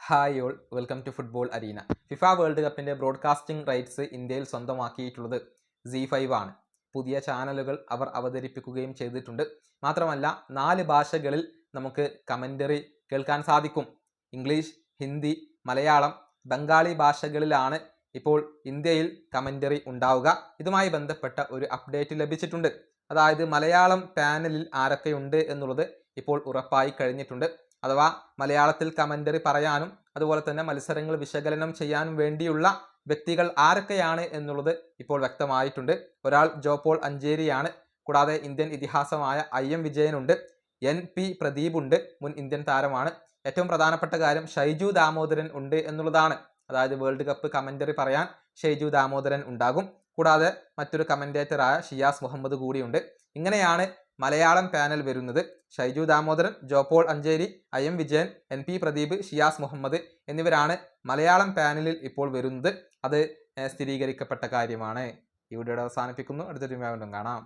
Hi all, welcome to football arena. FIFA world കപ്പിൻ്റെ broadcasting rights ഇന്ത്യയിൽ സ്വന്തമാക്കിയിട്ടുള്ളത് Z5 ആണ്. പുതിയ ചാനലുകൾ അവർ അവതരിപ്പിക്കുകയും ചെയ്തിട്ടുണ്ട്. മാത്രമല്ല 4 ഭാഷകളിൽ നമുക്ക് കമൻ്ററി കേൾക്കാൻ സാധിക്കും. ഇംഗ്ലീഷ്, ഹിന്ദി, മലയാളം, ബംഗാളി ഭാഷകളിലാണ് ഇപ്പോൾ ഇന്ത്യയിൽ കമൻ്ററി ഉണ്ടാവുക. ഇതുമായി ബന്ധപ്പെട്ട ഒരു അപ്ഡേറ്റ് ലഭിച്ചിട്ടുണ്ട്. അതായത് മലയാളം പാനലിൽ ആരൊക്കെയുണ്ട് എന്നുള്ളത് ഇപ്പോൾ ഉറപ്പായി കഴിഞ്ഞിട്ടുണ്ട്. അഥവാ മലയാളത്തിൽ കമൻ്ററി പറയാനും അതുപോലെ തന്നെ മത്സരങ്ങൾ വിശകലനം ചെയ്യാനും വേണ്ടിയുള്ള വ്യക്തികൾ ആരൊക്കെയാണ് എന്നുള്ളത് ഇപ്പോൾ വ്യക്തമായിട്ടുണ്ട്. ഒരാൾ ജോപോൾ അഞ്ചേരിയാണ്. കൂടാതെ ഇന്ത്യൻ ഇതിഹാസമായ IM വിജയനുണ്ട്. NP പ്രദീപ് ഉണ്ട്, മുൻ ഇന്ത്യൻ താരമാണ്. ഏറ്റവും പ്രധാനപ്പെട്ട കാര്യം ഷൈജു ദാമോദരൻ ഉണ്ട് എന്നുള്ളതാണ്. അതായത് വേൾഡ് കപ്പ് കമൻ്ററി പറയാൻ ഷൈജു ദാമോദരൻ ഉണ്ടാകും. കൂടാതെ മറ്റൊരു കമൻ്റേറ്ററായ ഷിയാസ് മുഹമ്മദ് കൂടിയുണ്ട്. ഇങ്ങനെയാണ് മലയാളം പാനൽ വരുന്നത്. ഷൈജു ദാമോദരൻ, ജോപോൾ അഞ്ചേരി, IM വിജയൻ, NP പ്രദീപ്, ഷിയാസ് മുഹമ്മദ് എന്നിവരാണ് മലയാളം പാനലിൽ ഇപ്പോൾ വരുന്നത്. അത് സ്ഥിരീകരിക്കപ്പെട്ട കാര്യമാണ്. ഈ വീഡിയോയുടെ അവസാനിപ്പിക്കുന്നു. അടുത്തൊരു വീണ്ടും കാണാം.